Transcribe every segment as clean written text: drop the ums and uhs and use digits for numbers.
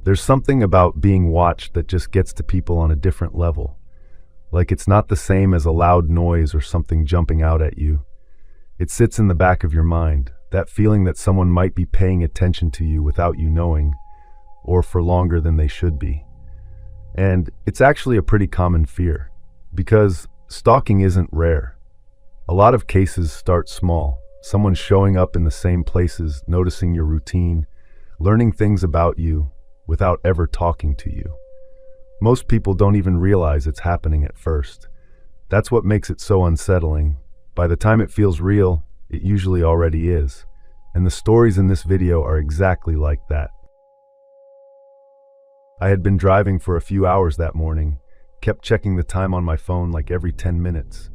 There's something about being watched that just gets to people on a different level. Like it's not the same as a loud noise or something jumping out at you. It sits in the back of your mind, that feeling that someone might be paying attention to you without you knowing, or for longer than they should be. And it's actually a pretty common fear, because stalking isn't rare. A lot of cases start small, someone showing up in the same places, noticing your routine, learning things about you without ever talking to you. Most people don't even realize it's happening at first. That's what makes it so unsettling. By the time it feels real, it usually already is. And the stories in this video are exactly like that. I had been driving for a few hours that morning, kept checking the time on my phone like every 10 minutes.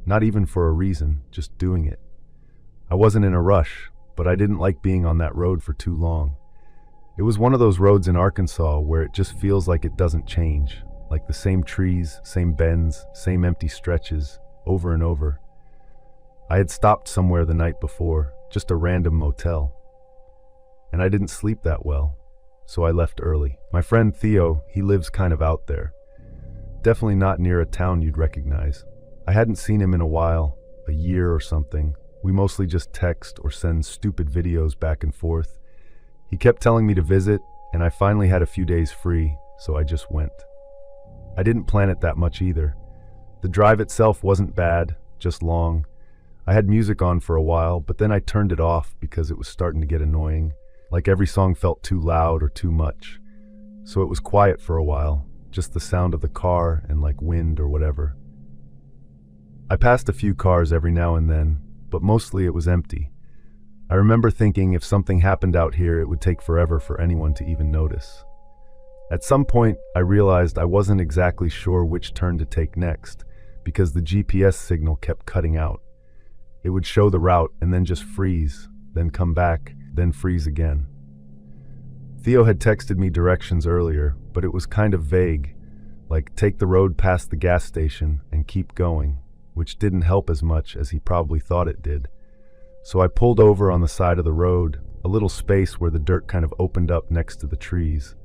Not even for a reason, just doing it. I wasn't in a rush, but I didn't like being on that road for too long. It was one of those roads in Arkansas where it just feels like it doesn't change, like the same trees, same bends, same empty stretches, over and over. I had stopped somewhere the night before, just a random motel. And I didn't sleep that well, so I left early. My friend Theo, he lives kind of out there. Definitely not near a town you'd recognize. I hadn't seen him in a while, a year or something. We mostly just text or send stupid videos back and forth. He kept telling me to visit, and I finally had a few days free, so I just went. I didn't plan it that much either. The drive itself wasn't bad, just long. I had music on for a while, but then I turned it off because it was starting to get annoying. Like every song felt too loud or too much. So it was quiet for a while, just the sound of the car and like wind or whatever. I passed a few cars every now and then, but mostly it was empty. I remember thinking if something happened out here, it would take forever for anyone to even notice. At some point, I realized I wasn't exactly sure which turn to take next, because the GPS signal kept cutting out. It would show the route and then just freeze, then come back, then freeze again. Theo had texted me directions earlier, but it was kind of vague, like take the road past the gas station and keep going, which didn't help as much as he probably thought it did. So I pulled over on the side of the road, a little space where the dirt kind of opened up next to the trees.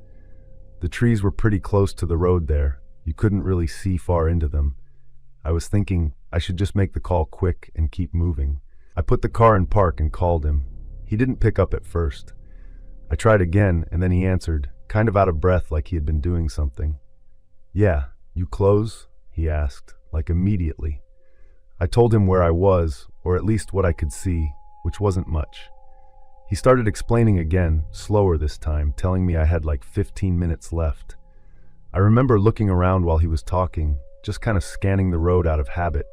The trees were pretty close to the road there. You couldn't really see far into them. I was thinking I should just make the call quick and keep moving. I put the car in park and called him. He didn't pick up at first. I tried again, and then he answered, kind of out of breath like he had been doing something. "Yeah, you close?" he asked, like immediately. I told him where I was, or at least what I could see, which wasn't much. He started explaining again, slower this time, telling me I had like 15 minutes left. I remember looking around while he was talking, just kind of scanning the road out of habit.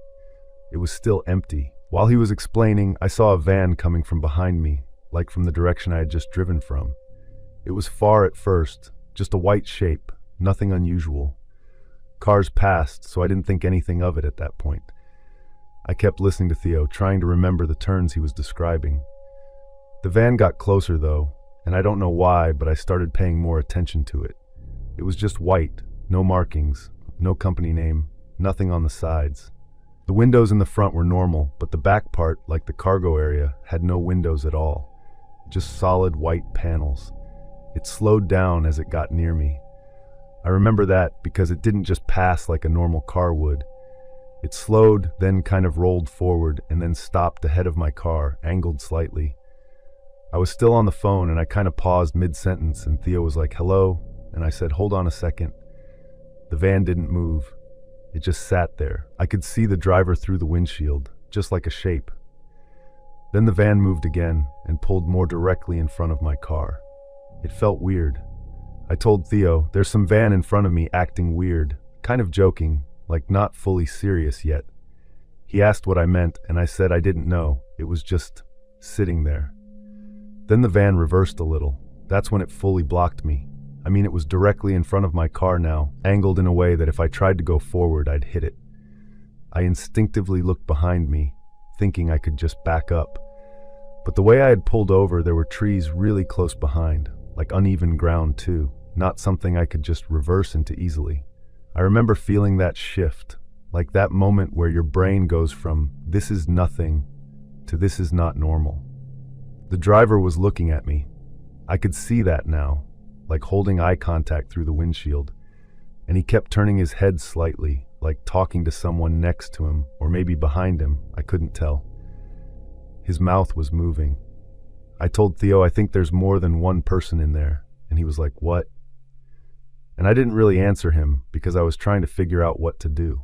It was still empty. While he was explaining, I saw a van coming from behind me, like from the direction I had just driven from. It was far at first, just a white shape, nothing unusual. Cars passed, so I didn't think anything of it at that point. I kept listening to Theo, trying to remember the turns he was describing. The van got closer though, and I don't know why, but I started paying more attention to it. It was just white, no markings, no company name, nothing on the sides. The windows in the front were normal, but the back part, like the cargo area, had no windows at all. Just solid white panels. It slowed down as it got near me. I remember that because it didn't just pass like a normal car would. It slowed, then kind of rolled forward, and then stopped ahead of my car, angled slightly. I was still on the phone, and I kind of paused mid-sentence, and Theo was like, "Hello?" And I said, "Hold on a second." The van didn't move. It just sat there. I could see the driver through the windshield, just like a shape. Then the van moved again, and pulled more directly in front of my car. It felt weird. I told Theo, "There's some van in front of me acting weird," kind of joking, like not fully serious yet. He asked what I meant, and I said I didn't know. It was just sitting there. Then the van reversed a little. That's when it fully blocked me. I mean, it was directly in front of my car now, angled in a way that if I tried to go forward, I'd hit it. I instinctively looked behind me, thinking I could just back up. But the way I had pulled over, there were trees really close behind, like uneven ground too, not something I could just reverse into easily. I remember feeling that shift, like that moment where your brain goes from "this is nothing" to "this is not normal." The driver was looking at me. I could see that now. like holding eye contact through the windshield. And he kept turning his head slightly, like talking to someone next to him, or maybe behind him, I couldn't tell. His mouth was moving. I told Theo, I think there's more than one person in there. And he was like, what? And I didn't really answer him because I was trying to figure out what to do.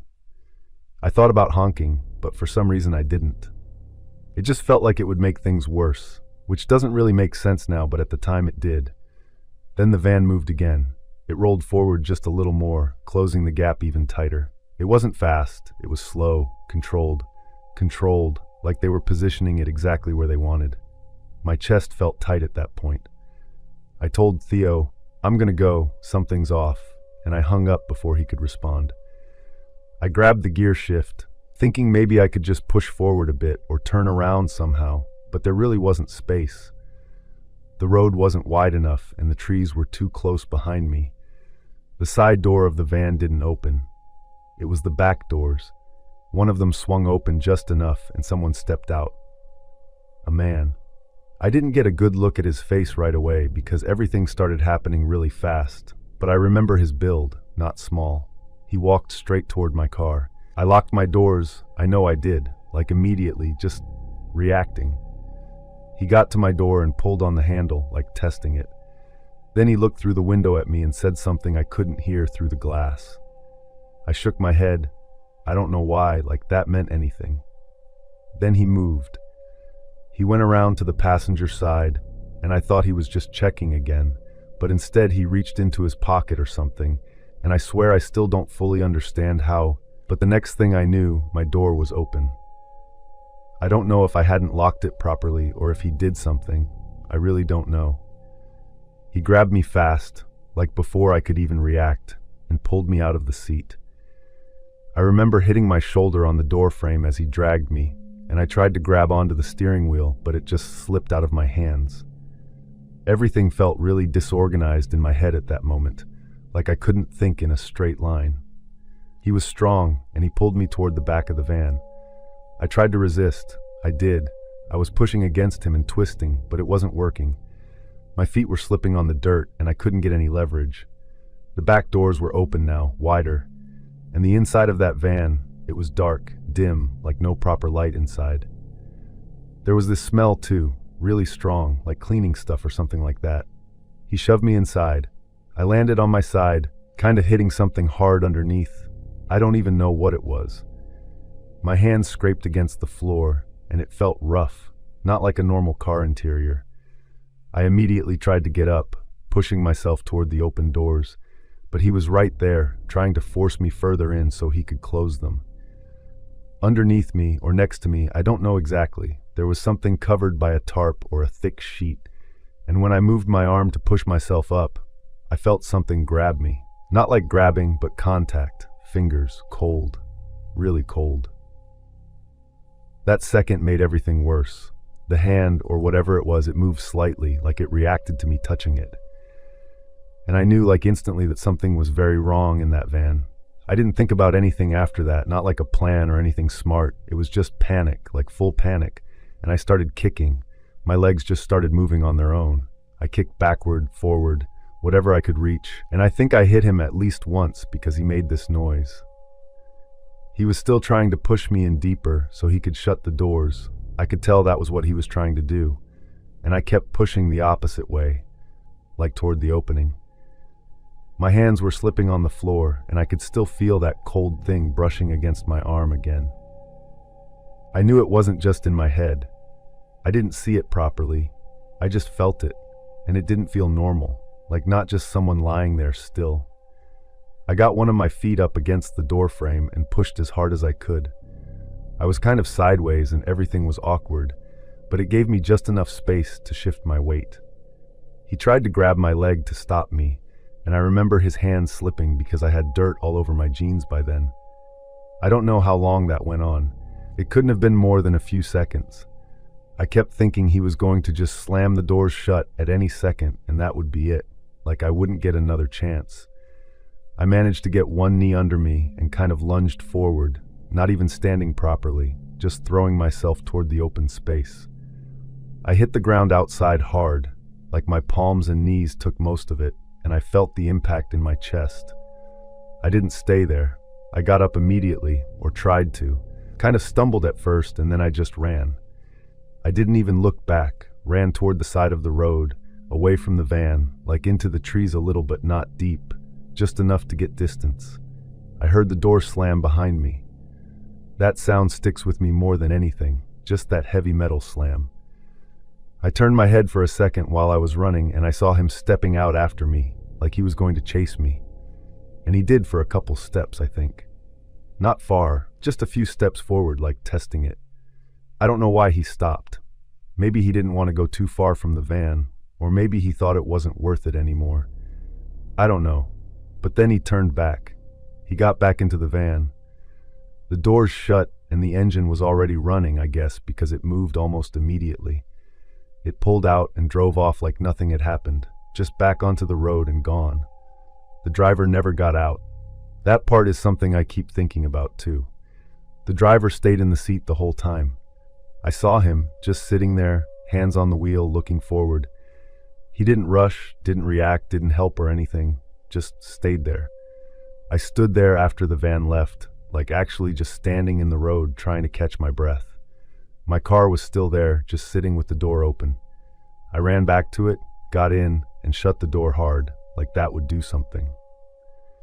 I thought about honking, but for some reason I didn't. It just felt like it would make things worse, which doesn't really make sense now, but at the time it did. Then the van moved again. It rolled forward just a little more, closing the gap even tighter. It wasn't fast, it was slow, controlled, like they were positioning it exactly where they wanted. My chest felt tight at that point. I told Theo, I'm gonna go, something's off, and I hung up before he could respond. I grabbed the gear shift, thinking maybe I could just push forward a bit or turn around somehow, but there really wasn't space. The road wasn't wide enough and the trees were too close behind me. The side door of the van didn't open. It was the back doors. One of them swung open just enough and someone stepped out. A man. I didn't get a good look at his face right away because everything started happening really fast, but I remember his build, not small. He walked straight toward my car. I locked my doors, I know I did, like immediately, just reacting. He got to my door and pulled on the handle, like testing it. Then he looked through the window at me and said something I couldn't hear through the glass. I shook my head. I don't know why, like that meant anything. Then he moved. He went around to the passenger side, and I thought he was just checking again, but instead he reached into his pocket or something, and I swear I still don't fully understand how, but the next thing I knew, my door was open. I don't know if I hadn't locked it properly or if he did something. I really don't know. He grabbed me fast, like before I could even react, and pulled me out of the seat. I remember hitting my shoulder on the door frame as he dragged me, and I tried to grab onto the steering wheel, but it just slipped out of my hands. Everything felt really disorganized in my head at that moment, like I couldn't think in a straight line. He was strong, and he pulled me toward the back of the van. I tried to resist. I did. I was pushing against him and twisting, but it wasn't working. My feet were slipping on the dirt, and I couldn't get any leverage. The back doors were open now, wider, and the inside of that van, it was dark, dim, like no proper light inside. There was this smell too, really strong, like cleaning stuff or something like that. He shoved me inside. I landed on my side, kind of hitting something hard underneath. I don't even know what it was. My hands scraped against the floor, and it felt rough, not like a normal car interior. I immediately tried to get up, pushing myself toward the open doors, but he was right there, trying to force me further in so he could close them. Underneath me, or next to me, I don't know exactly, there was something covered by a tarp or a thick sheet, and when I moved my arm to push myself up, I felt something grab me. Not like grabbing, but contact, fingers, cold, really cold. That second made everything worse. The hand, or whatever it was, it moved slightly, like it reacted to me touching it. And I knew like instantly that something was very wrong in that van. I didn't think about anything after that, not like a plan or anything smart. It was just panic, like full panic. And I started kicking. My legs just started moving on their own. I kicked backward, forward, whatever I could reach. And I think I hit him at least once because he made this noise. He was still trying to push me in deeper so he could shut the doors. I could tell that was what he was trying to do. And I kept pushing the opposite way, like toward the opening. My hands were slipping on the floor, and I could still feel that cold thing brushing against my arm again. I knew it wasn't just in my head. I didn't see it properly. I just felt it, and it didn't feel normal, like not just someone lying there still. I got one of my feet up against the door frame and pushed as hard as I could. I was kind of sideways and everything was awkward, but it gave me just enough space to shift my weight. He tried to grab my leg to stop me, and I remember his hand slipping because I had dirt all over my jeans by then. I don't know how long that went on. It couldn't have been more than a few seconds. I kept thinking he was going to just slam the doors shut at any second and that would be it, like I wouldn't get another chance. I managed to get one knee under me and kind of lunged forward, not even standing properly, just throwing myself toward the open space. I hit the ground outside hard, like my palms and knees took most of it, and I felt the impact in my chest. I didn't stay there. I got up immediately, or tried to. Kind of stumbled at first, and then I just ran. I didn't even look back, ran toward the side of the road, away from the van, like into the trees a little but not deep, just enough to get distance. I heard the door slam behind me. That sound sticks with me more than anything, just that heavy metal slam. I turned my head for a second while I was running, and I saw him stepping out after me, like he was going to chase me. And he did for a couple steps, I think. Not far, just a few steps forward, like testing it. I don't know why he stopped. Maybe he didn't want to go too far from the van, or maybe he thought it wasn't worth it anymore. I don't know. But then he turned back. He got back into the van. The doors shut, and the engine was already running, I guess, because it moved almost immediately. It pulled out and drove off like nothing had happened, just back onto the road and gone. The driver never got out. That part is something I keep thinking about, too. The driver stayed in the seat the whole time. I saw him, just sitting there, hands on the wheel, looking forward. He didn't rush, didn't react, didn't help or anything, just stayed there. I stood there after the van left, like actually just standing in the road trying to catch my breath. My car was still there, just sitting with the door open. I ran back to it, got in, and shut the door hard, like that would do something.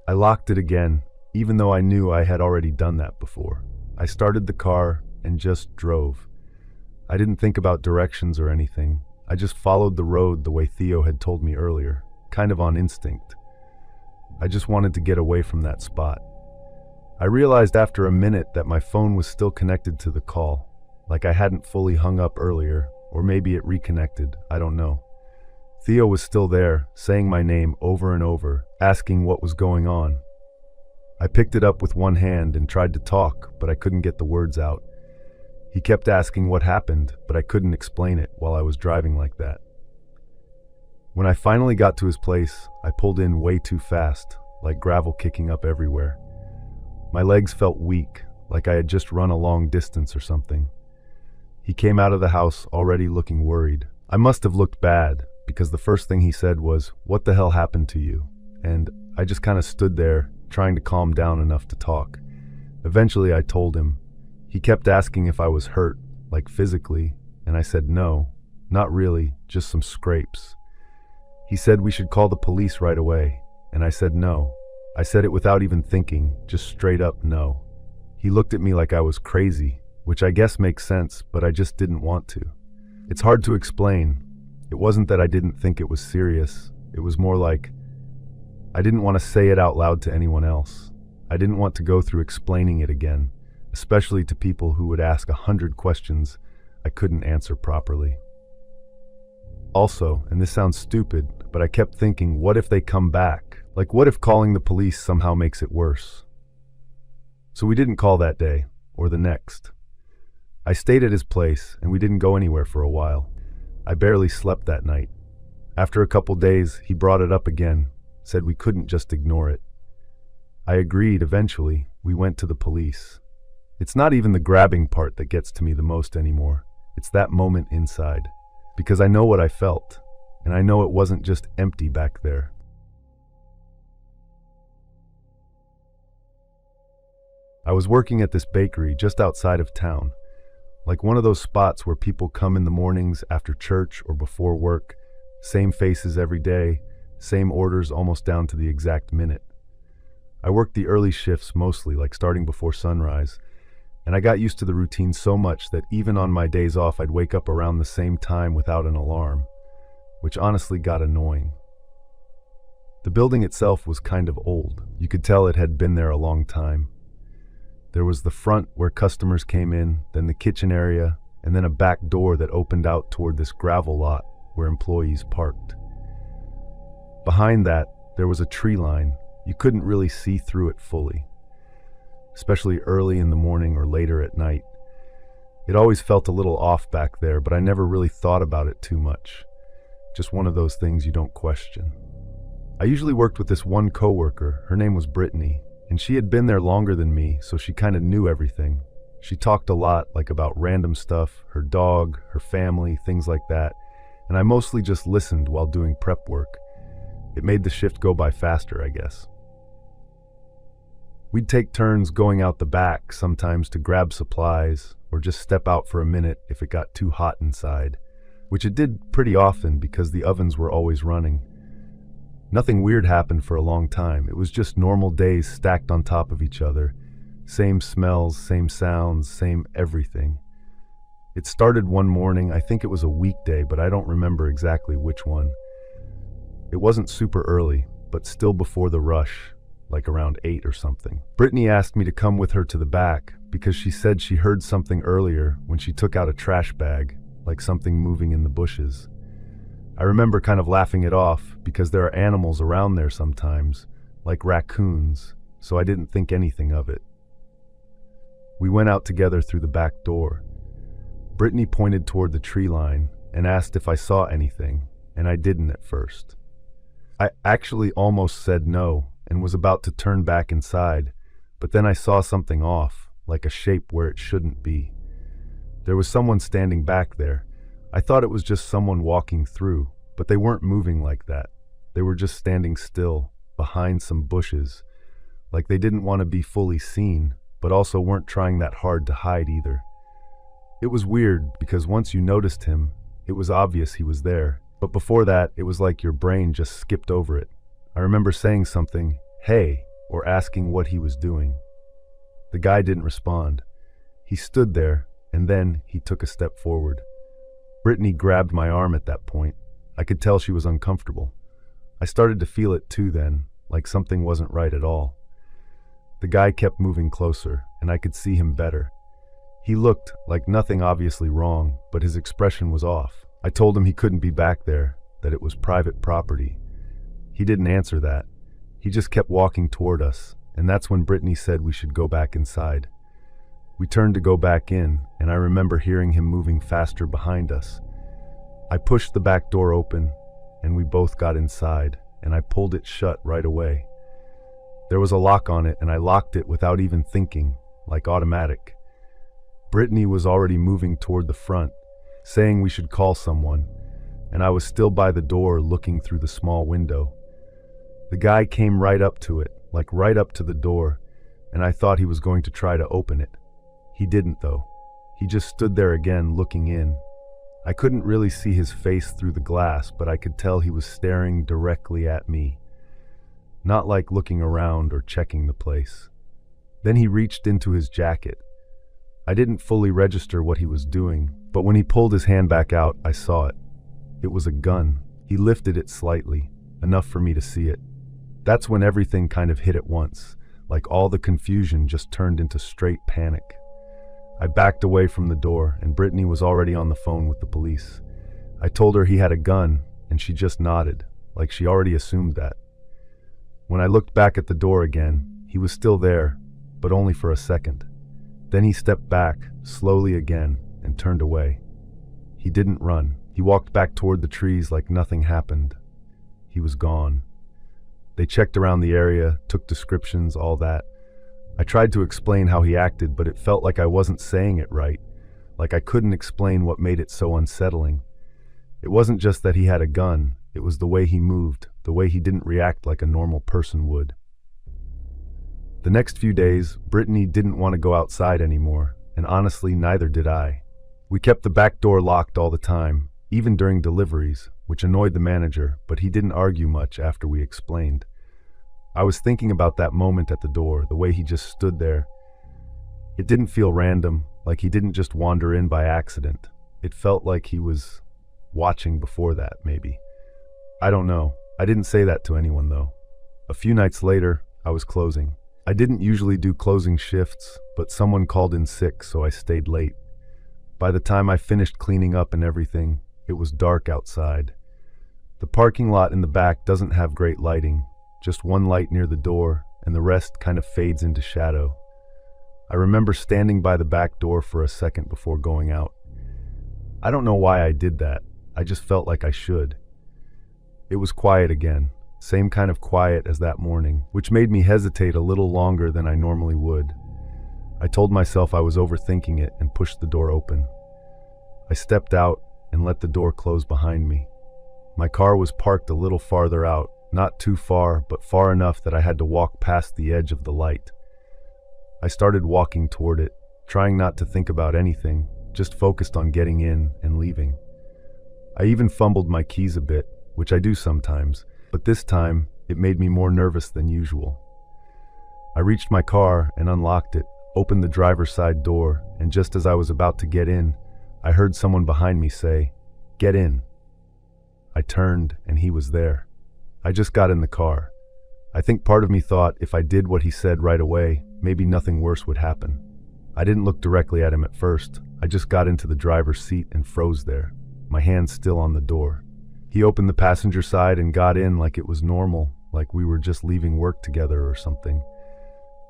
I locked it again, even though I knew I had already done that before. I started the car and just drove. I didn't think about directions or anything. I just followed the road the way Theo had told me earlier, kind of on instinct. I just wanted to get away from that spot. I realized after a minute that my phone was still connected to the call, like I hadn't fully hung up earlier, or maybe it reconnected, I don't know. Theo was still there, saying my name over and over, asking what was going on. I picked it up with one hand and tried to talk, but I couldn't get the words out. He kept asking what happened, but I couldn't explain it while I was driving like that. When I finally got to his place, I pulled in way too fast, like gravel kicking up everywhere. My legs felt weak, like I had just run a long distance or something. He came out of the house already looking worried. I must have looked bad, because the first thing he said was, "What the hell happened to you?" And I just kind of stood there, trying to calm down enough to talk. Eventually I told him. He kept asking if I was hurt, like physically, and I said no, not really, just some scrapes. He said we should call the police right away, and I said no. I said it without even thinking, just straight up no. He looked at me like I was crazy, which I guess makes sense, but I just didn't want to. It's hard to explain. It wasn't that I didn't think it was serious. It was more like I didn't want to say it out loud to anyone else. I didn't want to go through explaining it again, especially to people who would ask 100 questions I couldn't answer properly. Also, and this sounds stupid, but I kept thinking, what if they come back? Like, what if calling the police somehow makes it worse? So we didn't call that day, or the next. I stayed at his place, and we didn't go anywhere for a while. I barely slept that night. After a couple days, he brought it up again, said we couldn't just ignore it. I agreed eventually. We went to the police. It's not even the grabbing part that gets to me the most anymore. It's that moment inside. Because I know what I felt, and I know it wasn't just empty back there. I was working at this bakery just outside of town, like one of those spots where people come in the mornings after church or before work, same faces every day, same orders almost down to the exact minute. I worked the early shifts mostly, like starting before sunrise, and I got used to the routine so much that even on my days off I'd wake up around the same time without an alarm, which honestly got annoying. The building itself was kind of old. You could tell it had been there a long time. There was the front where customers came in, then the kitchen area, and then a back door that opened out toward this gravel lot where employees parked. Behind that, there was a tree line. You couldn't really see through it fully, especially early in the morning or later at night. It always felt a little off back there, but I never really thought about it too much. Just one of those things you don't question. I usually worked with this one coworker. Her name was Brittany, and she had been there longer than me, so she kind of knew everything. She talked a lot, like about random stuff, her dog, her family, things like that, and I mostly just listened while doing prep work. It made the shift go by faster, I guess. We'd take turns going out the back, sometimes to grab supplies, or just step out for a minute if it got too hot inside, which it did pretty often because the ovens were always running. Nothing weird happened for a long time. It was just normal days stacked on top of each other. Same smells, same sounds, same everything. It started one morning, I think it was a weekday, but I don't remember exactly which one. It wasn't super early, but still before the rush, like around 8 or something. Brittany asked me to come with her to the back because she said she heard something earlier when she took out a trash bag, like something moving in the bushes. I remember kind of laughing it off because there are animals around there sometimes, like raccoons, so I didn't think anything of it. We went out together through the back door. Brittany pointed toward the tree line and asked if I saw anything, and I didn't at first. I actually almost said no and was about to turn back inside, but then I saw something off, like a shape where it shouldn't be. There was someone standing back there. I thought it was just someone walking through, but they weren't moving like that. They were just standing still, behind some bushes, like they didn't want to be fully seen, but also weren't trying that hard to hide either. It was weird because once you noticed him, it was obvious he was there, but before that, it was like your brain just skipped over it. I remember saying something, "Hey," or asking what he was doing. The guy didn't respond. He stood there, and then he took a step forward. Brittany grabbed my arm at that point. I could tell she was uncomfortable. I started to feel it too then, like something wasn't right at all. The guy kept moving closer, and I could see him better. He looked like nothing obviously wrong, but his expression was off. I told him he couldn't be back there, that it was private property. He didn't answer that. He just kept walking toward us, and that's when Brittany said we should go back inside. We turned to go back in, and I remember hearing him moving faster behind us. I pushed the back door open, and we both got inside, and I pulled it shut right away. There was a lock on it, and I locked it without even thinking, like automatic. Brittany was already moving toward the front, saying we should call someone, and I was still by the door looking through the small window. The guy came right up to it, like right up to the door, and I thought he was going to try to open it. He didn't though. He just stood there again looking in. I couldn't really see his face through the glass, but I could tell he was staring directly at me. Not like looking around or checking the place. Then he reached into his jacket. I didn't fully register what he was doing, but when he pulled his hand back out, I saw it. It was a gun. He lifted it slightly, enough for me to see it. That's when everything kind of hit at once, like all the confusion just turned into straight panic. I backed away from the door, and Brittany was already on the phone with the police. I told her he had a gun, and she just nodded, like she already assumed that. When I looked back at the door again, he was still there, but only for a second. Then he stepped back, slowly again, and turned away. He didn't run. He walked back toward the trees like nothing happened. He was gone. They checked around the area, took descriptions, all that. I tried to explain how he acted, but it felt like I wasn't saying it right, like I couldn't explain what made it so unsettling. It wasn't just that he had a gun, it was the way he moved, the way he didn't react like a normal person would. The next few days, Brittany didn't want to go outside anymore, and honestly, neither did I. We kept the back door locked all the time, even during deliveries, which annoyed the manager, but he didn't argue much after we explained. I was thinking about that moment at the door, the way he just stood there. It didn't feel random, like he didn't just wander in by accident. It felt like he was watching before that, maybe. I don't know. I didn't say that to anyone, though. A few nights later, I was closing. I didn't usually do closing shifts, but someone called in sick, so I stayed late. By the time I finished cleaning up and everything, it was dark outside. The parking lot in the back doesn't have great lighting, just one light near the door, and the rest kind of fades into shadow. I remember standing by the back door for a second before going out. I don't know why I did that. I just felt like I should. It was quiet again, same kind of quiet as that morning, which made me hesitate a little longer than I normally would. I told myself I was overthinking it and pushed the door open. I stepped out and let the door close behind me. My car was parked a little farther out, not too far, but far enough that I had to walk past the edge of the light. I started walking toward it, trying not to think about anything, just focused on getting in and leaving. I even fumbled my keys a bit, which I do sometimes, but this time it made me more nervous than usual. I reached my car and unlocked it, opened the driver's side door, and just as I was about to get in, I heard someone behind me say, "Get in." I turned and he was there. I just got in the car. I think part of me thought if I did what he said right away, maybe nothing worse would happen. I didn't look directly at him at first. I just got into the driver's seat and froze there, my hands still on the door. He opened the passenger side and got in like it was normal, like we were just leaving work together or something.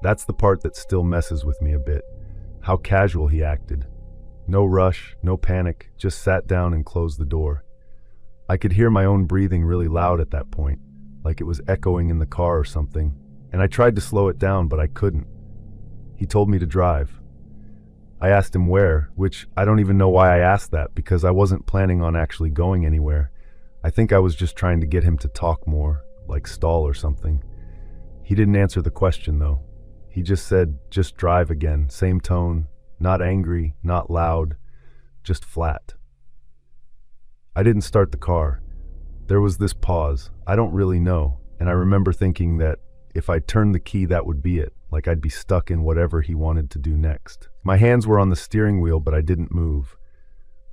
That's the part that still messes with me a bit. How casual he acted. No rush, no panic, just sat down and closed the door. I could hear my own breathing really loud at that point, like it was echoing in the car or something, and I tried to slow it down, but I couldn't. He told me to drive. I asked him where, which I don't even know why I asked that, because I wasn't planning on actually going anywhere. I think I was just trying to get him to talk more, like stall or something. He didn't answer the question though. He just said, "Just drive again," same tone, not angry, not loud, just flat. I didn't start the car. There was this pause. I don't really know, and I remember thinking that if I turned the key that would be it, like I'd be stuck in whatever he wanted to do next. My hands were on the steering wheel, but I didn't move.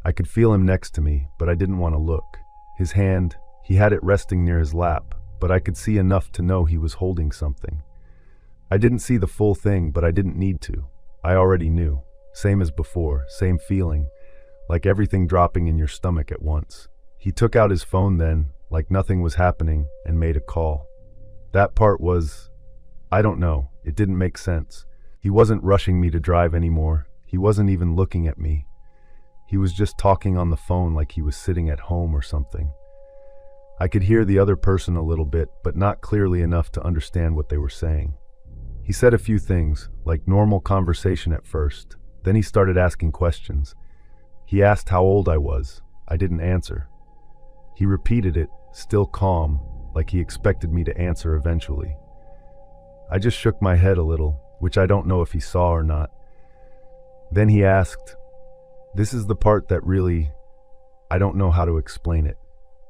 I could feel him next to me, but I didn't want to look. His hand, he had it resting near his lap, but I could see enough to know he was holding something. I didn't see the full thing, but I didn't need to. I already knew. Same as before, same feeling, like everything dropping in your stomach at once. He took out his phone then, like nothing was happening, and made a call. That part was, I don't know, it didn't make sense. He wasn't rushing me to drive anymore. He wasn't even looking at me. He was just talking on the phone like he was sitting at home or something. I could hear the other person a little bit, but not clearly enough to understand what they were saying. He said a few things, like normal conversation at first. Then he started asking questions. He asked how old I was. I didn't answer. He repeated it, still calm, like he expected me to answer eventually. I just shook my head a little, which I don't know if he saw or not. Then he asked, this is the part that really, I don't know how to explain it.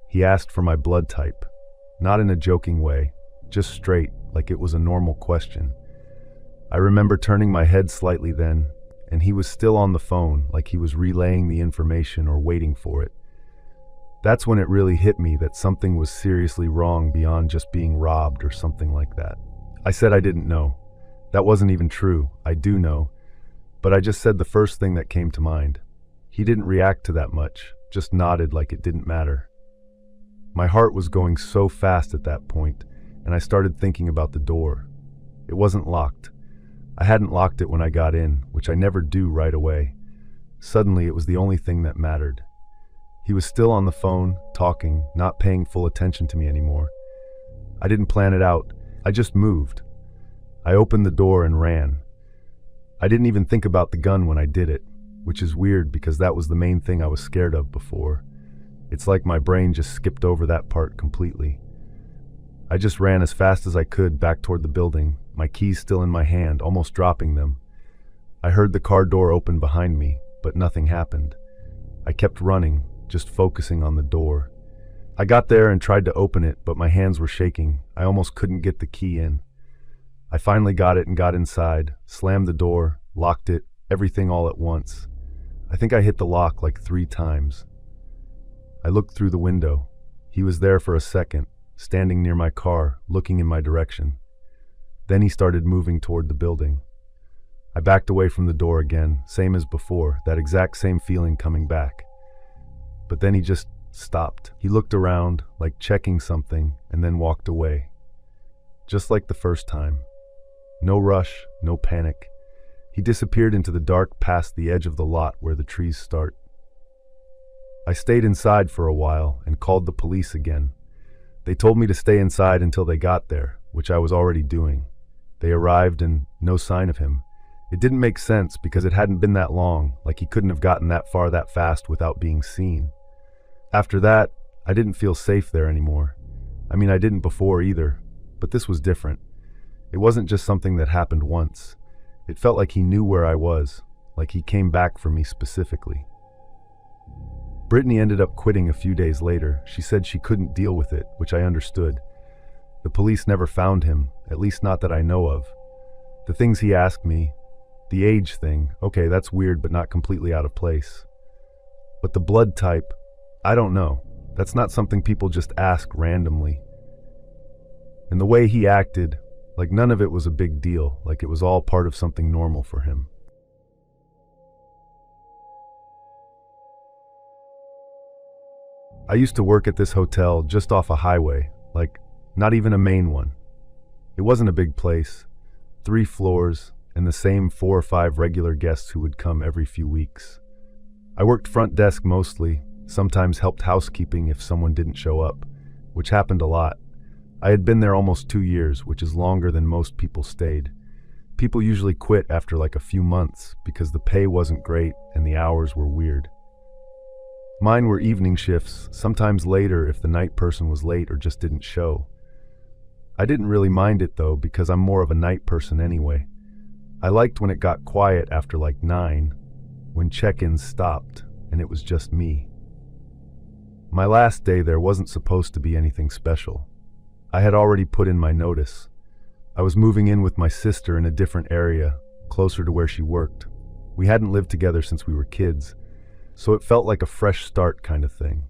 He asked for my blood type, not in a joking way, just straight, like it was a normal question. I remember turning my head slightly then, and he was still on the phone, like he was relaying the information or waiting for it. That's when it really hit me that something was seriously wrong beyond just being robbed or something like that. I said I didn't know. That wasn't even true. I do know. But I just said the first thing that came to mind. He didn't react to that much, just nodded like it didn't matter. My heart was going so fast at that point, and I started thinking about the door. It wasn't locked. I hadn't locked it when I got in, which I never do right away. Suddenly, it was the only thing that mattered. He was still on the phone, talking, not paying full attention to me anymore. I didn't plan it out. I just moved. I opened the door and ran. I didn't even think about the gun when I did it, which is weird because that was the main thing I was scared of before. It's like my brain just skipped over that part completely. I just ran as fast as I could back toward the building, my keys still in my hand, almost dropping them. I heard the car door open behind me, but nothing happened. I kept running, just focusing on the door. I got there and tried to open it, but my hands were shaking. I almost couldn't get the key in. I finally got it and got inside, slammed the door, locked it, everything all at once. I think I hit the lock like 3 times. I looked through the window. He was there for a second, standing near my car, looking in my direction. Then he started moving toward the building. I backed away from the door again, same as before, that exact same feeling coming back. But then he just stopped. He looked around, like checking something, and then walked away. Just like the first time. No rush, no panic. He disappeared into the dark past the edge of the lot where the trees start. I stayed inside for a while and called the police again. They told me to stay inside until they got there, which I was already doing. They arrived and no sign of him. It didn't make sense because it hadn't been that long, like he couldn't have gotten that far that fast without being seen. After that, I didn't feel safe there anymore. I mean, I didn't before either, but this was different. It wasn't just something that happened once. It felt like he knew where I was, like he came back for me specifically. Brittany ended up quitting a few days later. She said she couldn't deal with it, which I understood. The police never found him, at least not that I know of. The things he asked me, the age thing, okay, that's weird but not completely out of place. But the blood type, I don't know. That's not something people just ask randomly. And the way he acted, like none of it was a big deal, like it was all part of something normal for him. I used to work at this hotel just off a highway, like not even a main one. It wasn't a big place, 3 floors, and the same 4 or 5 regular guests who would come every few weeks. I worked front desk mostly, sometimes helped housekeeping if someone didn't show up, which happened a lot. I had been there almost 2 years, which is longer than most people stayed. People usually quit after like a few months because the pay wasn't great and the hours were weird. Mine were evening shifts, sometimes later if the night person was late or just didn't show. I didn't really mind it though because I'm more of a night person anyway. I liked when it got quiet after like 9, when check-ins stopped and it was just me. My last day there wasn't supposed to be anything special. I had already put in my notice. I was moving in with my sister in a different area, closer to where she worked. We hadn't lived together since we were kids, so it felt like a fresh start kind of thing.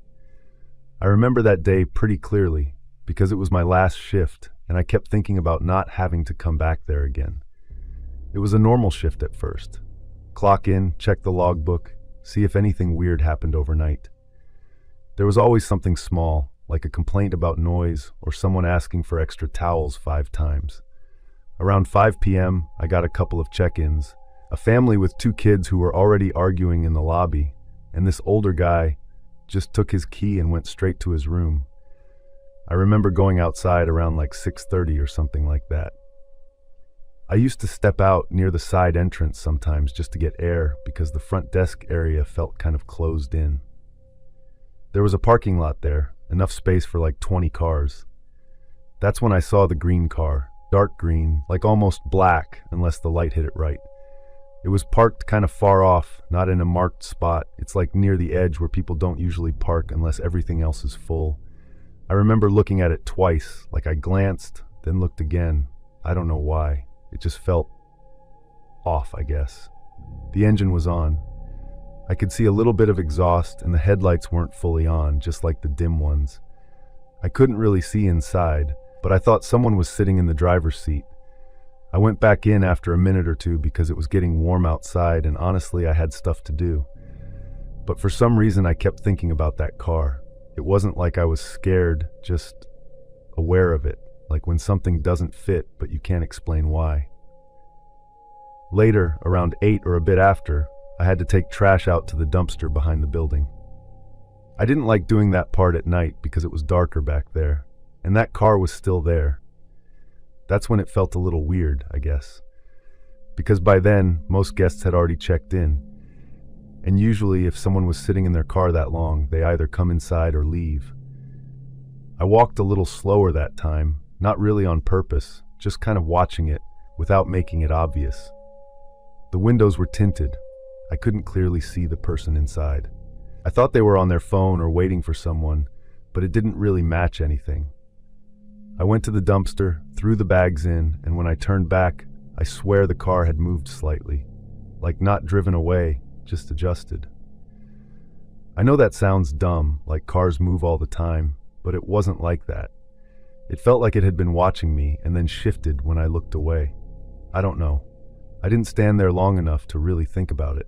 I remember that day pretty clearly because it was my last shift and I kept thinking about not having to come back there again. It was a normal shift at first. Clock in, check the logbook, see if anything weird happened overnight. There was always something small, like a complaint about noise or someone asking for extra towels 5 times. Around 5 p.m., I got a couple of check-ins, a family with 2 kids who were already arguing in the lobby, and this older guy just took his key and went straight to his room. I remember going outside around like 6:30 or something like that. I used to step out near the side entrance sometimes just to get air because the front desk area felt kind of closed in. There was a parking lot there, enough space for like 20 cars. That's when I saw the green car, dark green, like almost black unless the light hit it right. It was parked kind of far off, not in a marked spot. It's like near the edge where people don't usually park unless everything else is full. I remember looking at it twice, like I glanced, then looked again. I don't know why. It just felt off, I guess. The engine was on. I could see a little bit of exhaust and the headlights weren't fully on, just like the dim ones. I couldn't really see inside, but I thought someone was sitting in the driver's seat. I went back in after a minute or two because it was getting warm outside and honestly I had stuff to do. But for some reason I kept thinking about that car. It wasn't like I was scared, just aware of it, like when something doesn't fit but you can't explain why. Later, around 8 or a bit after, I had to take trash out to the dumpster behind the building. I didn't like doing that part at night because it was darker back there, and that car was still there. That's when it felt a little weird, I guess. Because by then, most guests had already checked in, and usually if someone was sitting in their car that long, they either come inside or leave. I walked a little slower that time, not really on purpose, just kind of watching it without making it obvious. The windows were tinted. I couldn't clearly see the person inside. I thought they were on their phone or waiting for someone, but it didn't really match anything. I went to the dumpster, threw the bags in, and when I turned back, I swear the car had moved slightly. Like not driven away, just adjusted. I know that sounds dumb, like cars move all the time, but it wasn't like that. It felt like it had been watching me and then shifted when I looked away. I don't know. I didn't stand there long enough to really think about it.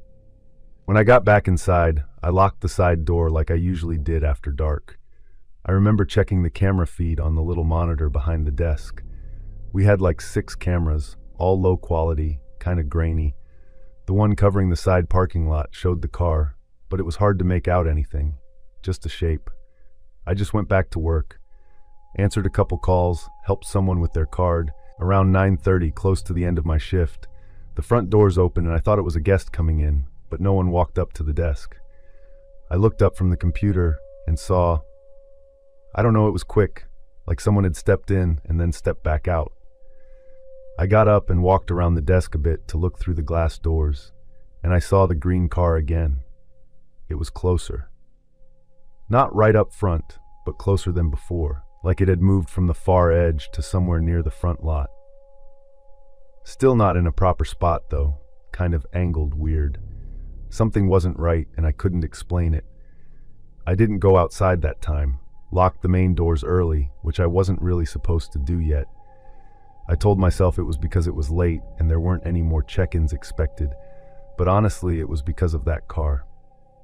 When I got back inside, I locked the side door like I usually did after dark. I remember checking the camera feed on the little monitor behind the desk. We had like 6 cameras, all low quality, kind of grainy. The one covering the side parking lot showed the car, but it was hard to make out anything, just a shape. I just went back to work, answered a couple calls, helped someone with their card. Around 9:30, close to the end of my shift, the front doors opened and I thought it was a guest coming in, but no one walked up to the desk. I looked up from the computer and saw, I don't know, it was quick, like someone had stepped in and then stepped back out. I got up and walked around the desk a bit to look through the glass doors, and I saw the green car again. It was closer. Not right up front, but closer than before, like it had moved from the far edge to somewhere near the front lot. Still not in a proper spot though, kind of angled weird. Something wasn't right and I couldn't explain it. I didn't go outside that time, locked the main doors early, which I wasn't really supposed to do yet. I told myself it was because it was late and there weren't any more check-ins expected, but honestly it was because of that car.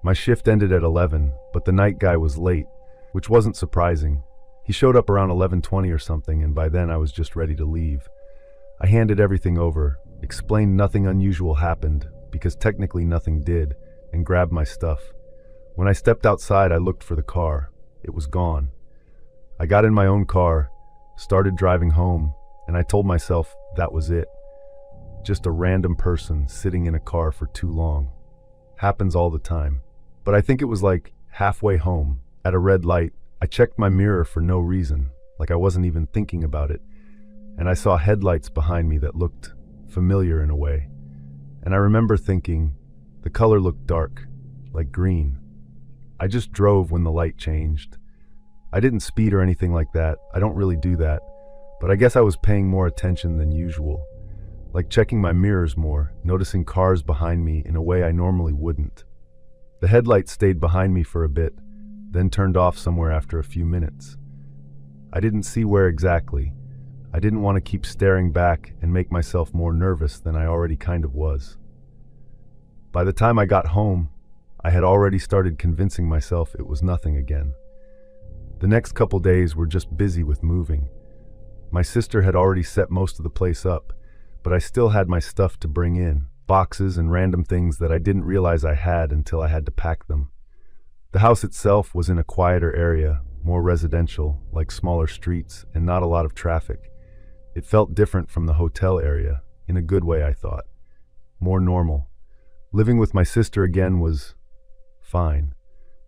My shift ended at 11, but the night guy was late, which wasn't surprising. He showed up around 11:20 or something, and by then I was just ready to leave. I handed everything over, explained nothing unusual happened, because technically nothing did, and grabbed my stuff. When I stepped outside, I looked for the car. It was gone. I got in my own car, started driving home, and I told myself that was it. Just a random person sitting in a car for too long. Happens all the time. But I think it was like halfway home, at a red light, I checked my mirror for no reason, like I wasn't even thinking about it, and I saw headlights behind me that looked familiar in a way. And I remember thinking, the color looked dark, like green. I just drove when the light changed. I didn't speed or anything like that, I don't really do that, but I guess I was paying more attention than usual, like checking my mirrors more, noticing cars behind me in a way I normally wouldn't. The headlights stayed behind me for a bit, then turned off somewhere after a few minutes. I didn't see where exactly. I didn't want to keep staring back and make myself more nervous than I already kind of was. By the time I got home, I had already started convincing myself it was nothing again. The next couple days were just busy with moving. My sister had already set most of the place up, but I still had my stuff to bring in, boxes and random things that I didn't realize I had until I had to pack them. The house itself was in a quieter area, more residential, like smaller streets and not a lot of traffic. It felt different from the hotel area, in a good way I thought. More normal. Living with my sister again was fine.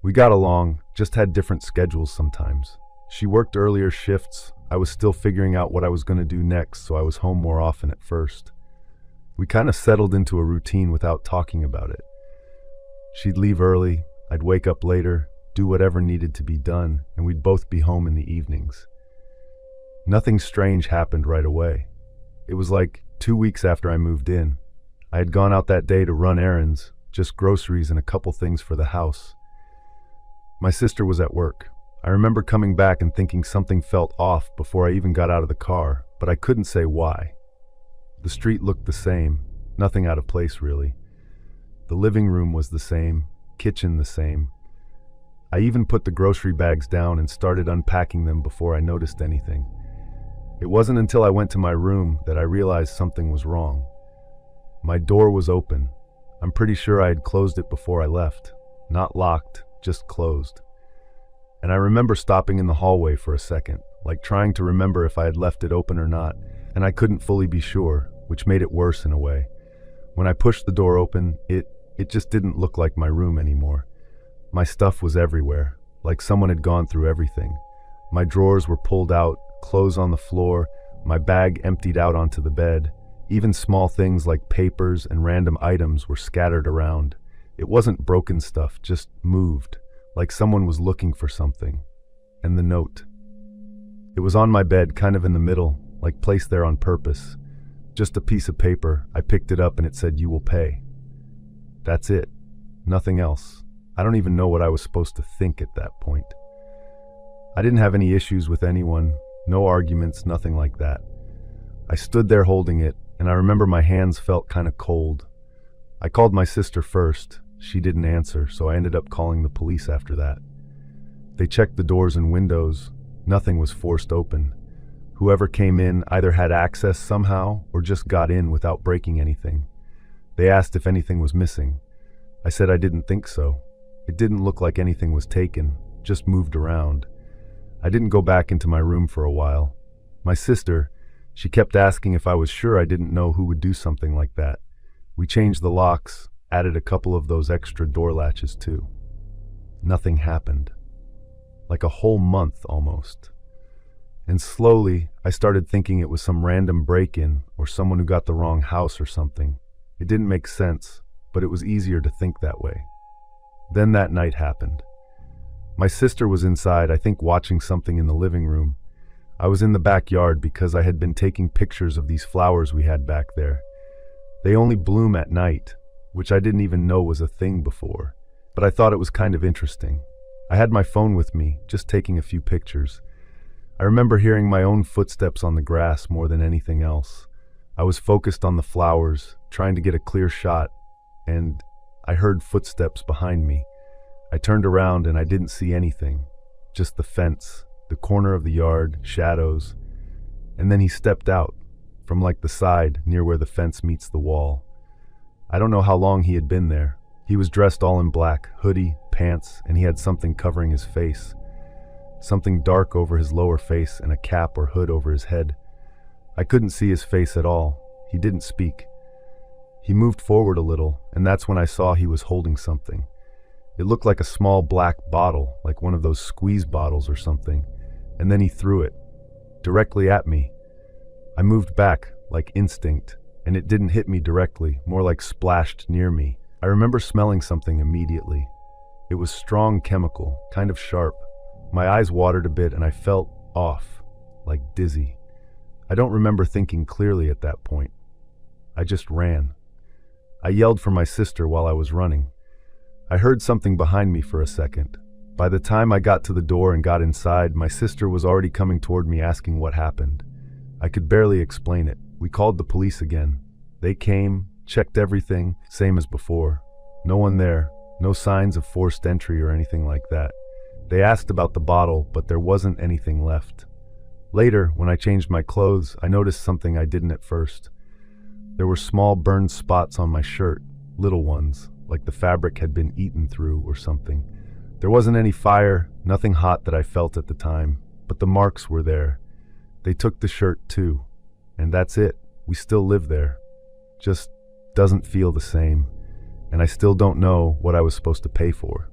We got along, just had different schedules sometimes. She worked earlier shifts. I was still figuring out what I was going to do next, so I was home more often at first. We kind of settled into a routine without talking about it. She'd leave early, I'd wake up later, do whatever needed to be done, and we'd both be home in the evenings. Nothing strange happened right away. It was like 2 weeks after I moved in. I had gone out that day to run errands, just groceries and a couple things for the house. My sister was at work. I remember coming back and thinking something felt off before I even got out of the car, but I couldn't say why. The street looked the same, nothing out of place really. The living room was the same, kitchen the same. I even put the grocery bags down and started unpacking them before I noticed anything. It wasn't until I went to my room that I realized something was wrong. My door was open. I'm pretty sure I had closed it before I left. Not locked, just closed. And I remember stopping in the hallway for a second, like trying to remember if I had left it open or not, and I couldn't fully be sure, which made it worse in a way. When I pushed the door open, it just didn't look like my room anymore. My stuff was everywhere, like someone had gone through everything. My drawers were pulled out, clothes on the floor, my bag emptied out onto the bed. Even small things like papers and random items were scattered around. It wasn't broken stuff, just moved, like someone was looking for something. And the note. It was on my bed, kind of in the middle, like placed there on purpose. Just a piece of paper. I picked it up and it said, "You will pay." That's it. Nothing else. I don't even know what I was supposed to think at that point. I didn't have any issues with anyone, no arguments, nothing like that. I stood there holding it, and I remember my hands felt kind of cold. I called my sister first. She didn't answer, so I ended up calling the police after that. They checked the doors and windows. Nothing was forced open. Whoever came in either had access somehow or just got in without breaking anything. They asked if anything was missing. I said I didn't think so. It didn't look like anything was taken, just moved around. I didn't go back into my room for a while. My sister, she kept asking if I was sure I didn't know who would do something like that. We changed the locks, added a couple of those extra door latches too. Nothing happened. Like a whole month almost. And slowly, I started thinking it was some random break-in or someone who got the wrong house or something. It didn't make sense, but it was easier to think that way. Then that night happened. My sister was inside, I think watching something in the living room. I was in the backyard because I had been taking pictures of these flowers we had back there. They only bloom at night, which I didn't even know was a thing before, but I thought it was kind of interesting. I had my phone with me, just taking a few pictures. I remember hearing my own footsteps on the grass more than anything else. I was focused on the flowers, trying to get a clear shot, and I heard footsteps behind me. I turned around and I didn't see anything, just the fence, the corner of the yard, shadows. And then he stepped out, from like the side near where the fence meets the wall. I don't know how long he had been there. He was dressed all in black, hoodie, pants, and he had something covering his face. Something dark over his lower face and a cap or hood over his head. I couldn't see his face at all. He didn't speak. He moved forward a little, and that's when I saw he was holding something. It looked like a small black bottle, like one of those squeeze bottles or something, and then he threw it, directly at me. I moved back, like instinct, and it didn't hit me directly, more like splashed near me. I remember smelling something immediately. It was strong chemical, kind of sharp. My eyes watered a bit and I felt off, like dizzy. I don't remember thinking clearly at that point. I just ran. I yelled for my sister while I was running. I heard something behind me for a second. By the time I got to the door and got inside, my sister was already coming toward me asking what happened. I could barely explain it. We called the police again. They came, checked everything, same as before. No one there, no signs of forced entry or anything like that. They asked about the bottle, but there wasn't anything left. Later, when I changed my clothes, I noticed something I didn't at first. There were small burned spots on my shirt, little ones, like the fabric had been eaten through or something. There wasn't any fire, nothing hot that I felt at the time, but the marks were there. They took the shirt too, and that's it. We still live there. Just doesn't feel the same, and I still don't know what I was supposed to pay for.